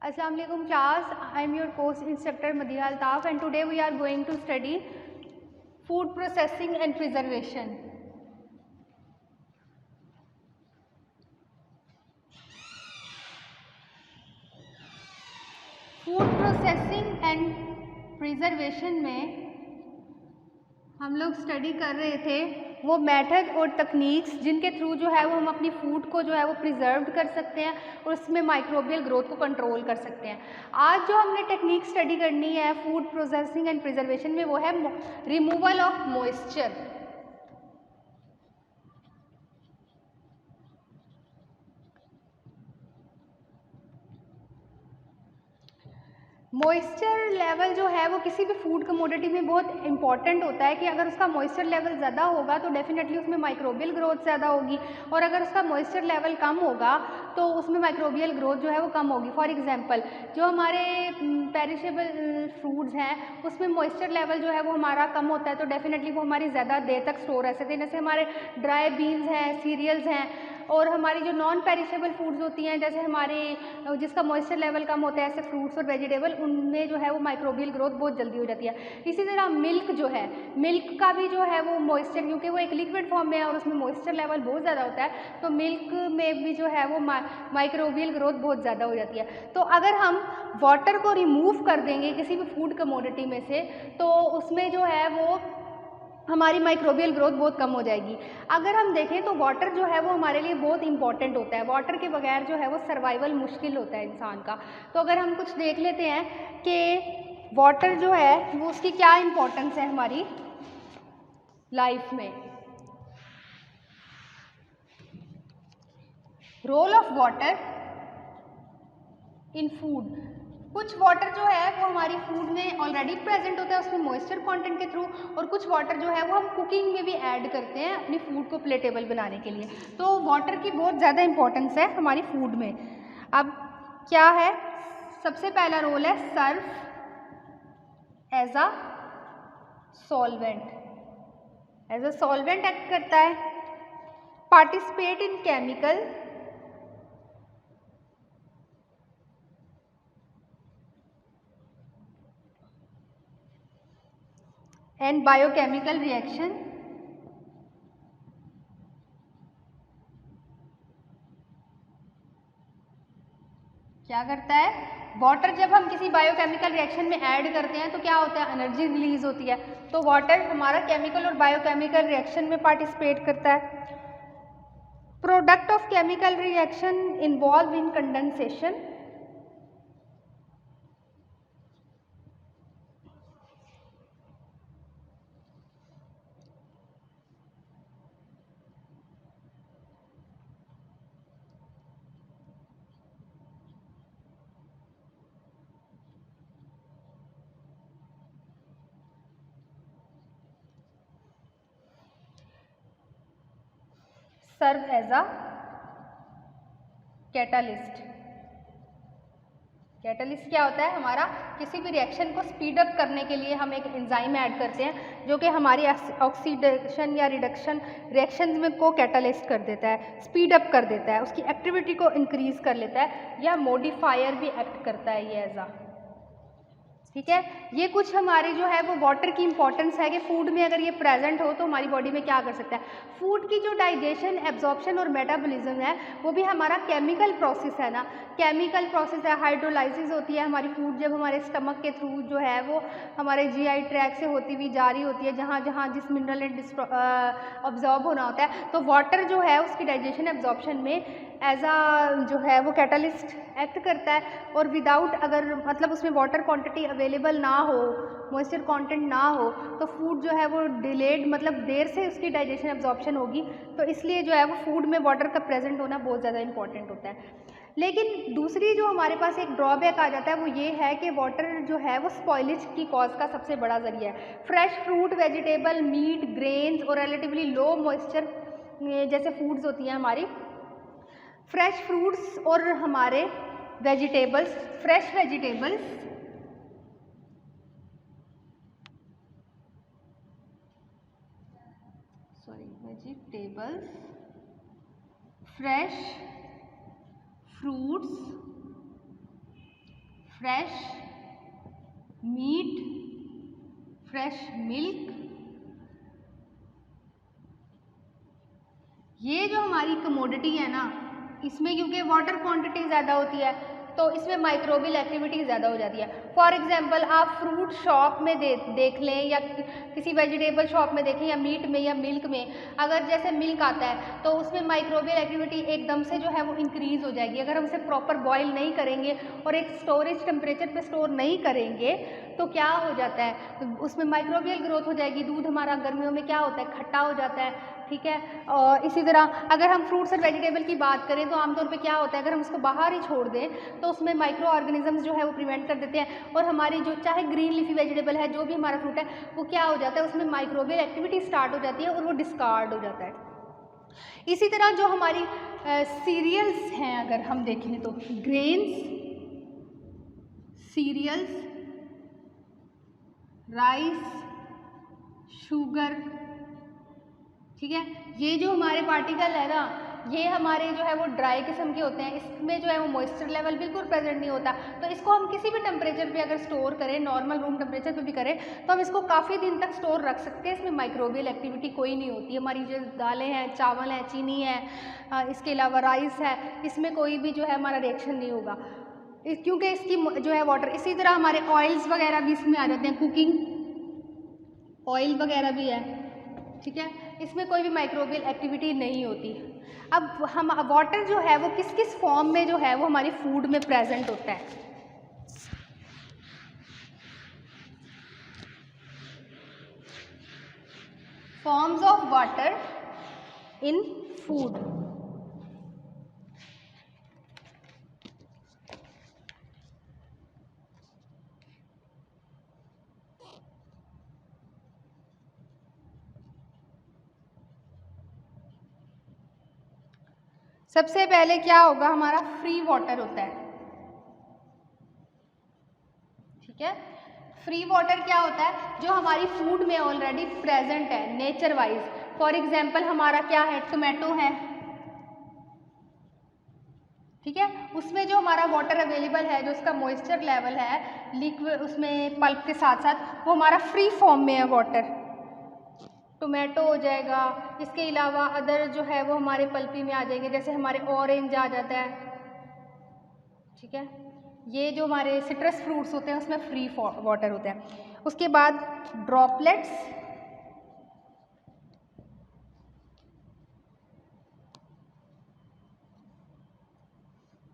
Assalamu alaikum class, I am your course instructor Madhiya Altaf and today we are going to study food processing and preservation. Food processing and preservation में हम लोग study कर रहे थे वो method और तकनीक्स जिनके थ्रू जो है वो हम अपनी फूड को जो है वो प्रिजर्व कर सकते हैं और उसमें माइक्रोबियल ग्रोथ को कंट्रोल कर सकते हैं। आज जो हमने टेक्निक स्टडी करनी है फूड प्रोसेसिंग एंड प्रिजर्वेशन में वो है removal of moisture. Moisture level जो है वो किसी भी फूड कमोडिटी में बहुत इंपॉर्टेंट होता है कि अगर उसका मॉइस्चर लेवल ज़्यादा होगा तो डेफिनेटली उसमें माइक्रोबियल ग्रोथ ज़्यादा होगी और अगर उसका मॉइस्चर लेवल कम होगा तो उसमें माइक्रोबियल ग्रोथ जो है वो कम होगी। फॉर एग्जांपल जो हमारे पेरिशेबल फ्रूट्स हैं उसमें मॉइस्चर लेवल जो है वो हमारा कम होता है तो डेफिनेटली वो हमारी ज़्यादा देर तक स्टोर रह सकते हैं। जैसे हमारे ड्राई बीन्स हैं, सीरियल्स हैं और हमारी जो नॉन पेरिशेबल फूड्स होती हैं जैसे हमारे जिसका मॉइस्चर लेवल कम होता है ऐसे फ्रूट्स और वेजिटेबल उनमें जो है वो माइक्रोबियल ग्रोथ बहुत जल्दी हो जाती है। इसी तरह मिल्क जो है, मिल्क का भी जो है वो मॉइस्चर क्योंकि वो एक लिक्विड फॉर्म में है और उसमें मॉइस्चर लेवल बहुत ज़्यादा होता है तो मिल्क में भी जो है वो माइक्रोबियल ग्रोथ बहुत ज़्यादा हो जाती है। तो अगर हम वाटर को रिमूव कर देंगे किसी भी फूड कमोडिटी में से तो उसमें जो है वो हमारी माइक्रोबियल ग्रोथ बहुत कम हो जाएगी। अगर हम देखें तो वाटर जो है वो हमारे लिए बहुत इंपॉर्टेंट होता है। वाटर के बगैर जो है वो सर्वाइवल मुश्किल होता है इंसान का। तो अगर हम कुछ देख लेते हैं कि वाटर जो है वो उसकी क्या इंपॉर्टेंस है हमारी लाइफ में। Role of water in food. कुछ वाटर जो है वो हमारी फूड में ऑलरेडी प्रेजेंट होता है उसमें मॉइस्चर कंटेंट के थ्रू और कुछ वाटर जो है वो हम कुकिंग में भी ऐड करते हैं अपनी फूड को प्लेटेबल बनाने के लिए। तो वाटर की बहुत ज़्यादा इंपॉर्टेंस है हमारी फूड में। अब क्या है, सबसे पहला रोल है serve as a solvent. As a solvent act करता है। Participate in chemical and biochemical reaction. क्या करता है, वाटर जब हम किसी बायोकेमिकल रिएक्शन में ऐड करते हैं तो क्या होता है, एनर्जी रिलीज होती है। तो वाटर हमारा केमिकल और बायोकेमिकल रिएक्शन में पार्टिसिपेट करता है। Product of chemical reaction involve in condensation. Serve as a catalyst. Catalyst क्या होता है, हमारा किसी भी रिएक्शन को स्पीड अप करने के लिए हम एक एंजाइम ऐड करते हैं जो कि हमारी ऑक्सीडेशन या रिडक्शन रिएक्शन में को कैटालिस्ट कर देता है, स्पीड अप कर देता है, उसकी एक्टिविटी को इंक्रीज कर लेता है या मॉडिफायर भी एक्ट करता है ये एज अ। ठीक है, ये कुछ हमारे जो है वो वाटर की इंपॉर्टेंस है कि फूड में अगर ये प्रेजेंट हो तो हमारी बॉडी में क्या कर सकता है। फूड की जो डाइजेशन, एब्जॉर्प्शन और मेटाबॉलिज्म है वो भी हमारा केमिकल प्रोसेस है ना, केमिकल प्रोसेस है। हाइड्रोलाइसिस होती है हमारी फूड जब हमारे स्टमक के थ्रू जो है वो हमारे जीआई ट्रैक से होती हुई जा रही होती है जहाँ जहाँ जिस मिनरल ने ऑब्जॉर्ब होना होता है। तो वाटर जो है उसकी डाइजेशन एब्जॉर्प्शन में एज अ जो है वो कैटालिस्ट एक्ट करता है और विदाउट अगर मतलब उसमें वाटर क्वांटिटी अवेलेबल ना हो, मॉइस्चर कंटेंट ना हो तो फूड जो है वो डिलेड मतलब देर से उसकी डाइजेशन एब्जॉर्प्शन होगी। तो इसलिए जो है वो फूड में वाटर का प्रेजेंट होना बहुत ज़्यादा इंपॉर्टेंट होता है। लेकिन दूसरी जो हमारे पास एक ड्रॉबैक आ जाता है वो ये है कि वाटर जो है वो स्पॉइलेज की कॉज का सबसे बड़ा जरिया है। Fresh fruit, vegetable, meat, grains और रिलेटिवली लो मॉइस्चर जैसे फूड्स होती हैं हमारी, फ्रेश फ्रूट्स और हमारे vegetables, fresh vegetables fresh fruits fresh meat, fresh milk, ये जो हमारी कमोडिटी है ना, इसमें क्योंकि वाटर क्वांटिटी ज़्यादा होती है तो इसमें माइक्रोबियल एक्टिविटी ज़्यादा हो जाती है। फॉर एग्जांपल आप फ्रूट शॉप में देख लें या किसी वेजिटेबल शॉप में देखें या मीट में या मिल्क में, अगर जैसे मिल्क आता है तो उसमें माइक्रोबियल एक्टिविटी एकदम से जो है वो इंक्रीज़ हो जाएगी। अगर हम उसे प्रॉपर बॉयल नहीं करेंगे और एक स्टोरेज टेम्परेचर पे स्टोर नहीं करेंगे तो क्या हो जाता है, उसमें माइक्रोबियल ग्रोथ हो जाएगी। दूध हमारा गर्मियों में क्या होता है, खट्टा हो जाता है, ठीक है। और इसी तरह अगर हम फ्रूट्स और वेजिटेबल की बात करें तो आमतौर पे क्या होता है, अगर हम उसको बाहर ही छोड़ दें तो उसमें माइक्रो ऑर्गेनिजम्स जो है वो प्रिवेंट कर देते हैं और हमारी जो चाहे ग्रीन लीफी वेजिटेबल है, जो भी हमारा फ्रूट है, वो क्या हो जाता है, उसमें माइक्रोबियल एक्टिविटी स्टार्ट हो जाती है और वो डिस्कार्ड हो जाता है। इसी तरह जो हमारी सीरियल्स हैं, अगर हम देखें तो ग्रेन्स, सीरियल्स, राइस, शुगर, ठीक है, ये जो हमारे पार्टिकल है ना, ये हमारे जो है वो ड्राई किस्म के होते हैं, इसमें जो है वो मॉइस्चर लेवल बिल्कुल प्रेजेंट नहीं होता। तो इसको हम किसी भी टेम्परेचर पे अगर स्टोर करें, नॉर्मल रूम टेम्परेचर पे भी करें, तो हम इसको काफ़ी दिन तक स्टोर रख सकते हैं। इसमें माइक्रोबियल एक्टिविटी कोई नहीं होती। हमारी जो दालें हैं, चावल हैं, चीनी है, इसके अलावा राइस है, इसमें कोई भी जो है हमारा रिएक्शन नहीं होगा क्योंकि इसकी जो है वाटर। इसी तरह हमारे ऑयल्स वगैरह भी इसमें आ जाते हैं, कुकिंग ऑयल वगैरह भी है, ठीक है, इसमें कोई भी माइक्रोबियल एक्टिविटी नहीं होती। अब हम वाटर जो है वो किस किस फॉर्म में जो है वो हमारी फूड में प्रेजेंट होता है। Forms of water in food. सबसे पहले क्या होगा, हमारा फ्री वाटर होता है, ठीक है। फ्री वाटर क्या होता है, जो हमारी फूड में ऑलरेडी प्रेजेंट है नेचर वाइज। फॉर एग्जांपल हमारा क्या है, टोमेटो है, ठीक है, उसमें जो हमारा वाटर अवेलेबल है, जो उसका मॉइस्चर लेवल है लिक्विड, उसमें पल्प के साथ साथ, वो हमारा फ्री फॉर्म में है वाटर, टोमेटो हो जाएगा। इसके अलावा अदर जो है वो हमारे पल्पी में आ जाएंगे, जैसे हमारे ऑरेंज आ जाता है, ठीक है। ये जो हमारे सिट्रस फ्रूट्स होते हैं उसमें फ्री वाटर होता है। उसके बाद droplets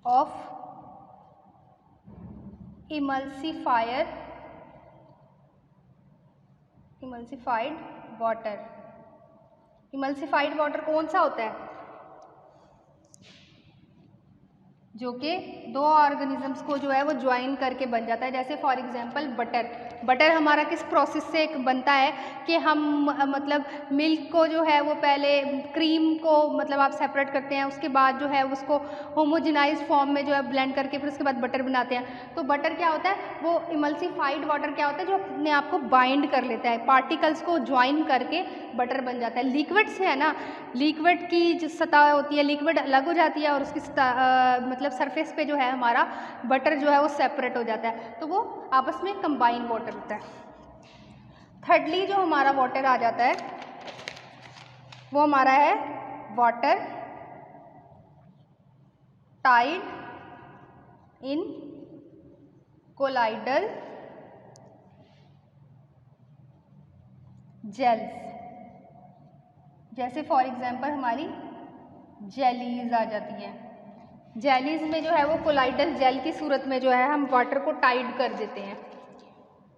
of emulsified water. Emulsified water कौन सा होता है, जो कि दो ऑर्गेनिजम्स को जो है वो ज्वाइन करके बन जाता है। जैसे फॉर एग्जांपल बटर हमारा किस प्रोसेस से बनता है कि हम मतलब मिल्क को जो है वो पहले क्रीम को मतलब आप सेपरेट करते हैं, उसके बाद जो है उसको होमोजेनाइज फॉर्म में जो है ब्लेंड करके फिर उसके बाद बटर बनाते हैं। तो बटर क्या होता है, वो इमल्सिफाइड वाटर क्या होता है, जो अपने आप को बाइंड कर लेता है, पार्टिकल्स को ज्वाइन करके बटर बन जाता है। लिक्विड से है ना, लिक्विड की जो सतह होती है, लिक्विड अलग हो जाती है और उसकी मतलब सरफेस पे जो है हमारा बटर जो है वो सेपरेट हो जाता है, तो वो आपस में कंबाइन वाटर होता है। थर्डली जो हमारा वाटर आ जाता है वो हमारा है water tied in colloidal gels. जैसे फॉर एग्जांपल हमारी जेलीज आ जाती है, जेलीज में जो है वो कोलाइडल जेल की सूरत में जो है हम वाटर को टाइड कर देते हैं।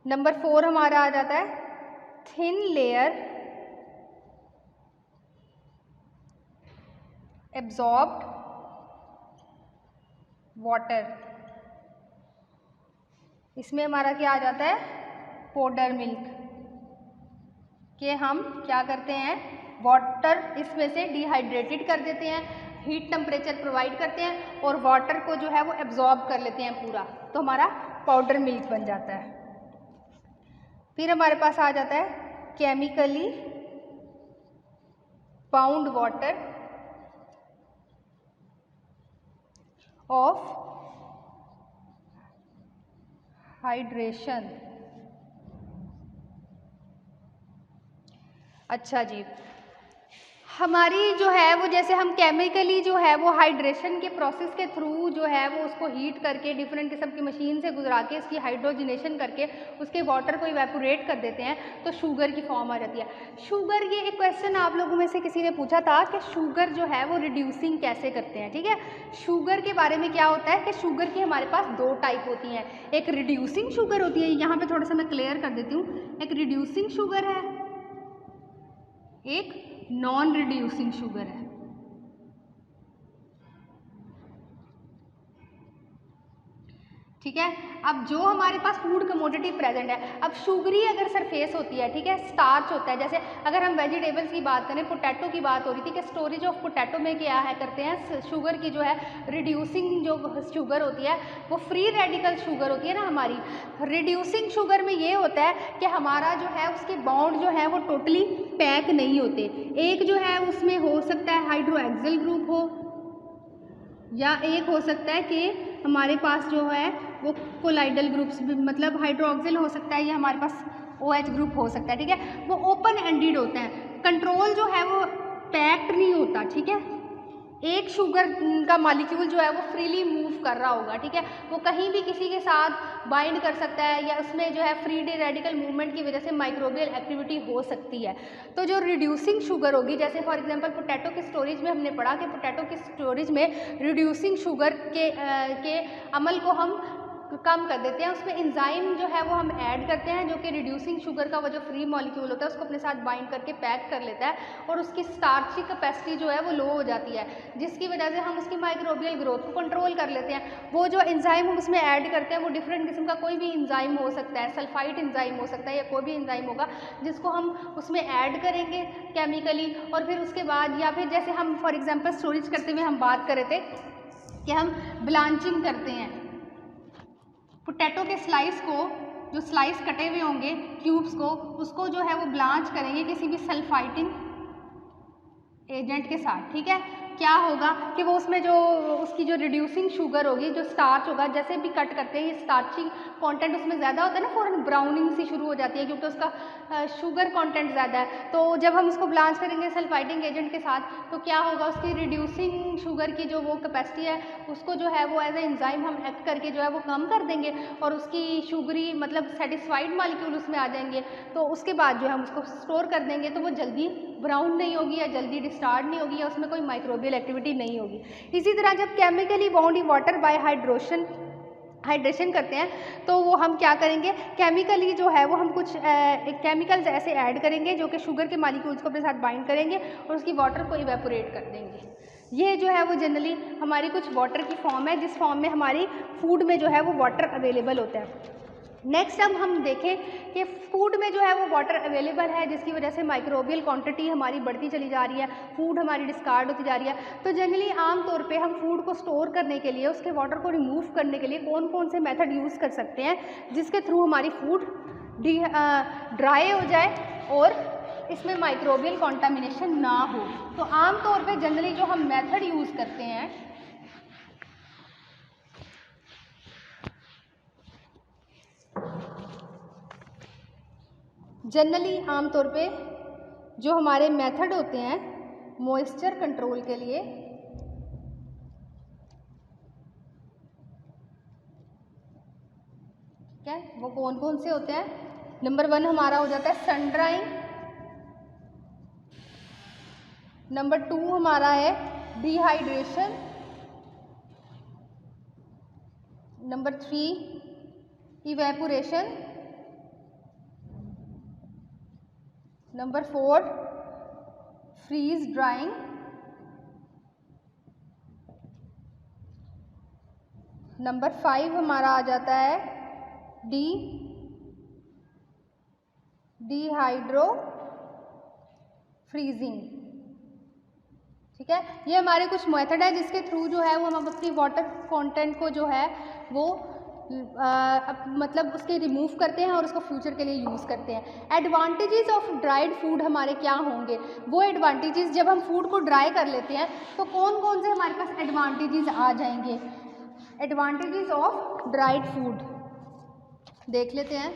नंबर 4 हमारा आ जाता है थिन लेयर एब्जॉर्ब्ड वाटर। इसमें हमारा क्या आ जाता है, पाउडर मिल्क, कि हम क्या करते हैं, वाटर इसमें से डिहाइड्रेटेड कर देते हैं, हीट टेम्परेचर प्रोवाइड करते हैं और वाटर को जो है वो एब्जॉर्ब कर लेते हैं पूरा, तो हमारा पाउडर मिल्क बन जाता है। फिर हमारे पास आ जाता है chemically bound water of hydration. अच्छा जी, हमारी जो है वो जैसे हम केमिकली जो है वो हाइड्रेशन के प्रोसेस के थ्रू जो है वो उसको हीट करके डिफरेंट किस्म की मशीन से गुजरा के इसकी हाइड्रोजनेशन करके उसके वाटर को इवेपोरेट कर देते हैं तो शुगर की फॉर्म आ जाती है। शुगर, ये एक क्वेश्चन आप लोगों में से किसी ने पूछा था कि शुगर जो है वो रिड्यूसिंग कैसे करते हैं। ठीक है, शुगर के बारे में क्या होता है कि शुगर की हमारे पास दो टाइप होती हैं, एक रिड्यूसिंग शुगर होती है, यहाँ पे थोड़ा सा मैं क्लियर कर देती हूँ, एक रिड्यूसिंग शुगर है, एक नॉन रिड्यूसिंग शुगर है। ठीक है, अब जो हमारे पास फूड कमोडिटी प्रेजेंट है, अब शुगरी अगर सरफेस होती है, ठीक है, स्टार्च होता है, जैसे अगर हम वेजिटेबल्स की बात करें, पोटैटो की बात हो रही थी कि स्टोरेज ऑफ पोटैटो में क्या है करते हैं, शुगर की जो है रिड्यूसिंग जो शुगर होती है वो फ्री रेडिकल शुगर होती है ना हमारी। रिड्यूसिंग शुगर में ये होता है कि हमारा जो है उसके बॉन्ड जो है वो टोटली पैक नहीं होते, एक जो है उसमें हो सकता है हाइड्रोक्सिल ग्रुप हो, या एक हो सकता है कि हमारे पास जो है वो कोलाइडल ग्रुप्स भी, मतलब हाइड्रोक्सिल हो सकता है, या हमारे पास OH ग्रुप हो सकता है। ठीक है, वो ओपन एंडेड होता है, कंट्रोल जो है वो पैक्ड नहीं होता। ठीक है, एक शुगर का मॉलिक्यूल जो है वो फ्रीली मूव कर रहा होगा। ठीक है, वो कहीं भी किसी के साथ बाइंड कर सकता है, या उसमें जो है फ्री रेडिकल मूवमेंट की वजह से माइक्रोबियल एक्टिविटी हो सकती है। तो जो रिड्यूसिंग शुगर होगी, जैसे फॉर एग्जांपल पोटैटो की स्टोरेज में हमने पढ़ा कि पोटैटो की स्टोरेज में रिड्यूसिंग शुगर के अमल को हम कम कर देते हैं, उसमें एंजाइम जो है वो हम ऐड करते हैं जो कि रिड्यूसिंग शुगर का वो जो फ्री मॉलिक्यूल होता है उसको अपने साथ बाइंड करके पैक कर लेता है और उसकी स्टार्च की कैपेसिटी जो है वो लो हो जाती है, जिसकी वजह से हम उसकी माइक्रोबियल ग्रोथ को कंट्रोल कर लेते हैं। वो जो एंजाइम हम उसमें ऐड करते हैं वो डिफरेंट किस्म का कोई भी एंजाइम हो सकता है, सल्फाइड एंजाइम हो सकता है या कोई भी एंजाइम होगा जिसको हम उसमें ऐड करेंगे केमिकली, और फिर उसके बाद या फिर जैसे हम फॉर एग्जाम्पल स्टोरेज करते हुए हम बात कर रहे थे कि हम ब्लांचिंग करते हैं पोटैटो के स्लाइस को, जो स्लाइस कटे हुए होंगे क्यूब्स को, उसको जो है वो ब्लांच करेंगे किसी भी सल्फाइटिंग एजेंट के साथ। ठीक है, क्या होगा कि वो उसमें जो उसकी जो रिड्यूसिंग शुगर होगी, जो स्टार्च होगा, जैसे भी कट करते हैं ये स्टार्चिंग कंटेंट उसमें ज़्यादा होता है ना, फौरन ब्राउनिंग सी शुरू हो जाती है क्योंकि उसका शुगर कंटेंट ज़्यादा है। तो जब हम उसको ब्लांच करेंगे सल्फाइटिंग एजेंट के साथ तो क्या होगा, उसकी रिड्यूसिंग शुगर की जो वो कैपेसिटी है उसको जो है वो एज ए एंजाइम हम एक्ट करके जो है वो कम कर देंगे और उसकी शुगरी मतलब सेटिस्फाइड मॉलिक्यूल उसमें आ जाएंगे। तो उसके बाद जो है हम उसको स्टोर कर देंगे तो वो जल्दी ब्राउन नहीं होगी या जल्दी डिस्टार्ट नहीं होगी या उसमें कोई माइक्रोबियल एक्टिविटी नहीं होगी। इसी तरह जब chemically bound water bye hydration करते हैं तो वो हम क्या करेंगे, केमिकली जो है वो हम कुछ केमिकल्स ऐसे ऐड करेंगे जो कि शुगर के मॉलिक्यूल्स को अपने साथ बाइंड करेंगे और उसकी वाटर को इवेपोरेट कर देंगे। ये जो है वो जनरली हमारी कुछ वाटर की फॉर्म है जिस फॉर्म में हमारी फूड में जो है वो वाटर अवेलेबल होता है। नेक्स्ट अब हम देखें कि फूड में जो है वो वाटर अवेलेबल है जिसकी वजह से माइक्रोबियल क्वांटिटी हमारी बढ़ती चली जा रही है, फूड हमारी डिस्कार्ड होती जा रही है। तो जनरली आम तौर पे हम फूड को स्टोर करने के लिए, उसके वाटर को रिमूव करने के लिए कौन कौन से मेथड यूज़ कर सकते हैं जिसके थ्रू हमारी फूड ड्राई हो जाए और इसमें माइक्रोबियल कॉन्टामिनेशन ना हो। तो आम तौर पे जनरली जो हम मेथड यूज़ करते हैं आमतौर पे जो हमारे मेथड होते हैं मॉइस्चर कंट्रोल के लिए, क्या वो कौन कौन से होते हैं। नंबर 1 हमारा हो जाता है सन ड्राइंग, नंबर 2 हमारा है dehydration, number 3 evaporation, number 4 freeze drying, number 5 हमारा आ जाता है डिहाइड्रो फ्रीजिंग। ठीक है, ये हमारे कुछ मेथड है जिसके थ्रू जो है वो हम अपनी वाटर कंटेंट को जो है वो मतलब उसके रिमूव करते हैं और उसको फ्यूचर के लिए यूज़ करते हैं। एडवांटेजेस ऑफ ड्राइड फूड हमारे क्या होंगे, वो एडवांटेजेस जब हम फूड को ड्राई कर लेते हैं तो कौन कौन से हमारे पास एडवांटेजेस आ जाएंगे। एडवांटेजेस ऑफ ड्राइड फूड, देख लेते हैं।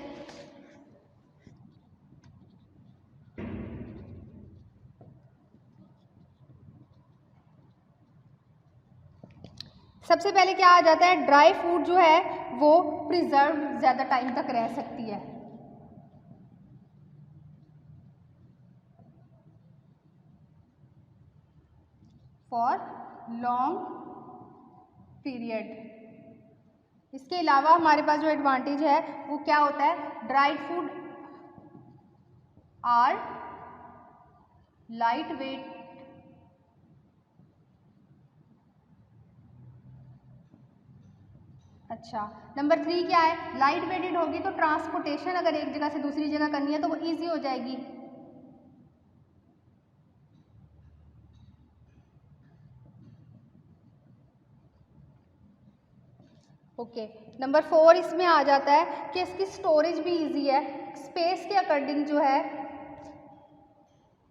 सबसे पहले क्या आ जाता है, ड्राई फूड जो है वो प्रिजर्व ज़्यादा टाइम तक रह सकती है। For long period. इसके अलावा हमारे पास जो एडवांटेज है वो क्या होता है, dried food are light weight, अच्छा नंबर 3 क्या है, लाइट वेटेड होगी तो ट्रांसपोर्टेशन अगर एक जगह से दूसरी जगह करनी है तो वो इजी हो जाएगी। ओके नंबर 4 इसमें आ जाता है कि इसकी स्टोरेज भी इजी है। स्पेस के अकॉर्डिंग जो है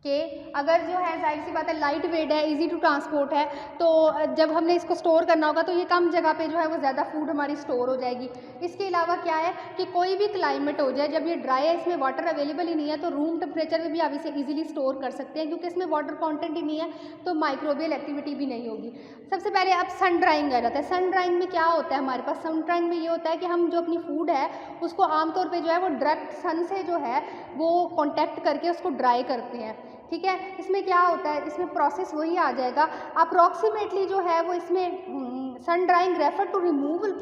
कि अगर जो है जाहिर सी बात है लाइट वेट है, इजी टू ट्रांसपोर्ट है, तो जब हमने इसको स्टोर करना होगा तो ये कम जगह पे जो है वो ज़्यादा फूड हमारी स्टोर हो जाएगी। इसके अलावा क्या है कि कोई भी क्लाइमेट हो जाए, जब ये ड्राई है, इसमें वाटर अवेलेबल ही नहीं है, तो रूम टेम्परेचर में भी आप इसे ईजिली स्टोर कर सकते हैं, क्योंकि इसमें वाटर कॉन्टेंट ही नहीं है तो माइक्रोबियल एक्टिविटी भी नहीं होगी। सबसे पहले अब सन ड्राइंग आ जाता है। सन ड्राइंग में क्या होता है हमारे पास, सन ड्राइंग में ये होता है कि हम जो अपनी फूड है उसको आमतौर पर जो है वो डायरेक्ट सन से जो है वो कॉन्टैक्ट करके उसको ड्राई करते हैं। ठीक है, इसमें क्या होता है, इसमें प्रोसेस वही आ जाएगा अप्रॉक्सीमेटली जो है वो इसमें sun drying refer to removal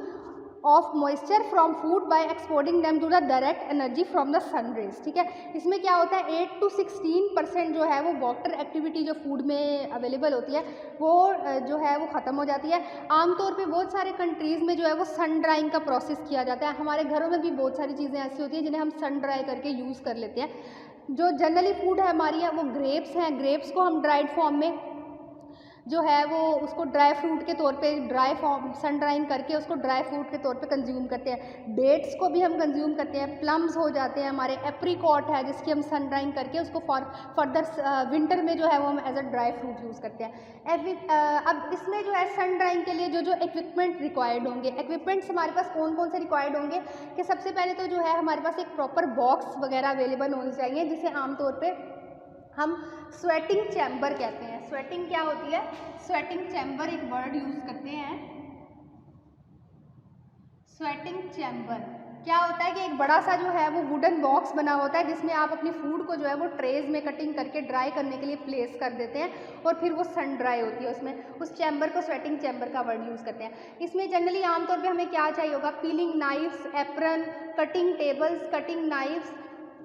of moisture from food by exporting them to the direct energy from the sun rays. ठीक है, इसमें क्या होता है 8 to 16% जो है वो वाटर एक्टिविटी जो फूड में अवेलेबल होती है वो जो है वो ख़त्म हो जाती है। आमतौर पे बहुत सारे कंट्रीज़ में जो है वो सन ड्राइंग का प्रोसेस किया जाता है। हमारे घरों में भी बहुत सारी चीज़ें ऐसी होती हैं जिन्हें हम सन ड्राई करके यूज़ कर लेते हैं। जो जनरली फूड है हमारी है वो ग्रेप्स हैं, ग्रेप्स को हम ड्राइड फॉर्म में जो है वो उसको ड्राई फ्रूट के तौर पे ड्राई फॉर्म सन ड्राइंग करके उसको ड्राई फ्रूट के तौर पे कंज्यूम करते हैं। डेट्स को भी हम कंज्यूम करते हैं, प्लम्स हो जाते हैं हमारे, एप्रीकॉट है जिसकी हम सन ड्राइंग करके उसको फर्दर विंटर में जो है वो हम as a dry fruit use करते हैं। अब इसमें जो है सन ड्राइंग के लिए जो जो इक्विपमेंट रिक्वायर्ड होंगे, इक्विपमेंट्स हमारे पास कौन कौन से रिक्वायर्ड होंगे कि सबसे पहले तो जो है हमारे पास एक प्रॉपर बॉक्स वगैरह अवेलेबल होनी चाहिए, जिसे आमतौर पर हम स्वेटिंग चैम्बर कहते हैं। स्वेटिंग क्या होती है, स्वेटिंग चैम्बर एक वर्ड यूज करते हैं। स्वेटिंग चैम्बर क्या होता है कि एक बड़ा सा जो है वो वुडन बॉक्स बना होता है जिसमें आप अपनी फूड को जो है वो ट्रेज में कटिंग करके ड्राई करने के लिए प्लेस कर देते हैं और फिर वो सन ड्राई होती है उसमें। उस चैम्बर को स्वेटिंग चैम्बर का वर्ड यूज़ करते हैं। इसमें जनरली आमतौर पे हमें क्या चाहिए होगा, piling knifes, apron, cutting tables, cutting knifes,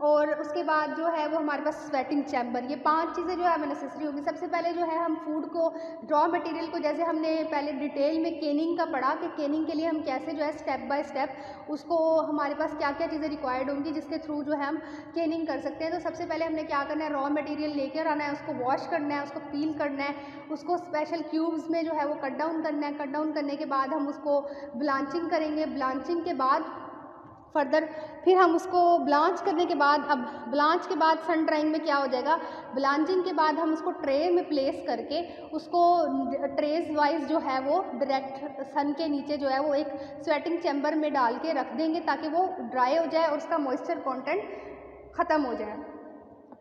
और उसके बाद जो है वो हमारे पास स्वेटिंग चैम्बर, ये 5 चीज़ें जो है हमें नेसेसरी होगी। सबसे पहले जो है हम फूड को, रॉ मटेरियल को, जैसे हमने पहले डिटेल में केनिंग का पढ़ा कि केनिंग के लिए हम कैसे जो है स्टेप बाय स्टेप उसको हमारे पास क्या क्या चीज़ें रिक्वायर्ड होंगी जिसके थ्रू जो है हम केनिंग कर सकते हैं। तो सबसे पहले हमने क्या करना है, रॉ मटेरियल लेकर आना है, उसको वॉश करना है, उसको पील करना है, उसको स्पेशल क्यूब्स में जो है वो कट डाउन करना है। कट डाउन करने के बाद हम उसको ब्लांचिंग करेंगे। ब्लांचिंग के बाद फर्दर फिर हम उसको ब्लांच करने के बाद, अब ब्लांच के बाद सन ड्राइंग में क्या हो जाएगा, ब्लांचिंग के बाद हम उसको ट्रे में प्लेस करके उसको ट्रेस वाइज जो है वो डायरेक्ट सन के नीचे जो है वो एक स्वेटिंग चैम्बर में डाल के रख देंगे ताकि वो ड्राई हो जाए और उसका मॉइस्चर कंटेंट ख़त्म हो जाए।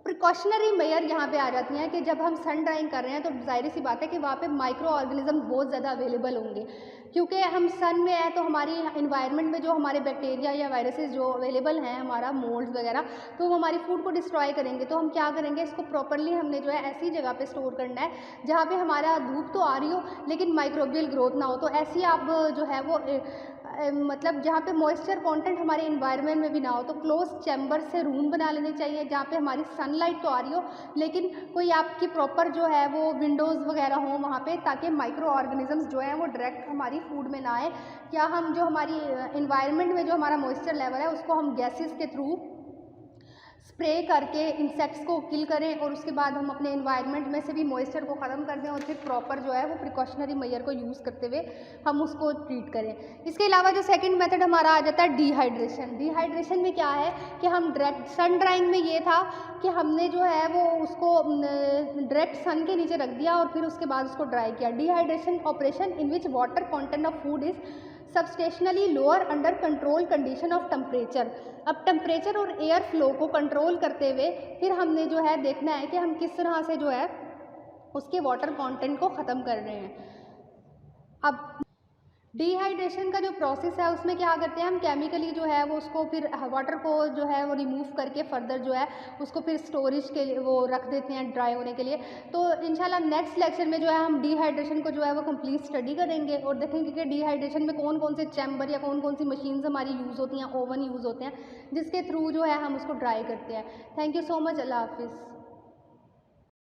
प्रिकॉशनरी मेयर यहाँ पे आ जाती हैं कि जब हम सन ड्राइंग कर रहे हैं तो जाहिर सी बात है कि वहाँ पे माइक्रो ऑर्गेनिज्म बहुत ज़्यादा अवेलेबल होंगे, क्योंकि हम सन में हैं तो हमारी इन्वायरमेंट में जो हमारे बैक्टीरिया या वायरसेस जो अवेलेबल हैं, हमारा मोल्ड्स वगैरह, तो वो हमारी फूड को डिस्ट्रॉय करेंगे। तो हम क्या करेंगे, इसको प्रॉपरली हमने जो है ऐसी जगह पे स्टोर करना है जहाँ पे हमारा धूप तो आ रही हो लेकिन माइक्रोबियल ग्रोथ ना हो। तो ऐसी आप जो है वो मतलब जहाँ पे मॉइस्चर कंटेंट हमारे इन्वायरमेंट में भी ना हो, तो क्लोज चैम्बर से रूम बना लेने चाहिए जहाँ पे हमारी सनलाइट तो आ रही हो लेकिन कोई आपकी प्रॉपर जो है वो विंडोज़ वगैरह हो वहाँ पे, ताकि माइक्रो ऑर्गेनिजम्स जो हैं वो डायरेक्ट हमारी फूड में ना आए। या हम जो हमारी इन्वायरमेंट में जो हमारा मॉइस्चर लेवल है उसको हम गैसेस के थ्रू स्प्रे करके इंसेक्ट्स को किल करें और उसके बाद हम अपने इन्वायरमेंट में से भी मॉइस्चर को ख़त्म कर दें और फिर प्रॉपर जो है वो प्रिकॉशनरी मेजर को यूज़ करते हुए हम उसको ट्रीट करें। इसके अलावा जो सेकंड मेथड हमारा आ जाता है डिहाइड्रेशन। डिहाइड्रेशन में क्या है कि हम डायरेक्ट सन ड्राइंग में ये था कि हमने जो है वो उसको डायरेक्ट सन के नीचे रख दिया और फिर उसके बाद उसको ड्राई किया। Dehydration operation in which water content of food is substantially lower under control condition of temperature. अब टेम्परेचर और एयर फ्लो को कंट्रोल करते हुए फिर हमने जो है देखना है कि हम किस तरह से जो है उसके वाटर कंटेंट को ख़त्म कर रहे हैं। अब डिहाइड्रेशन का जो प्रोसेस है उसमें क्या करते हैं हम, केमिकली जो है वो उसको फिर वाटर को जो है वो रिमूव करके फर्दर जो है उसको फिर स्टोरेज के लिए वो रख देते हैं ड्राई होने के लिए। तो इंशाल्लाह नेक्स्ट लेक्चर में जो है हम डिहाइड्रेशन को जो है वो कंप्लीट स्टडी करेंगे और देखेंगे कि डिहाइड्रेशन में कौन कौन से चैम्बर या कौन कौन सी मशीन्स हमारी यूज़ होती हैं, ओवन यूज़ होते हैं जिसके थ्रू जो है हम उसको ड्राई करते हैं। थैंक यू सो मच, अल्लाह हाफिज़।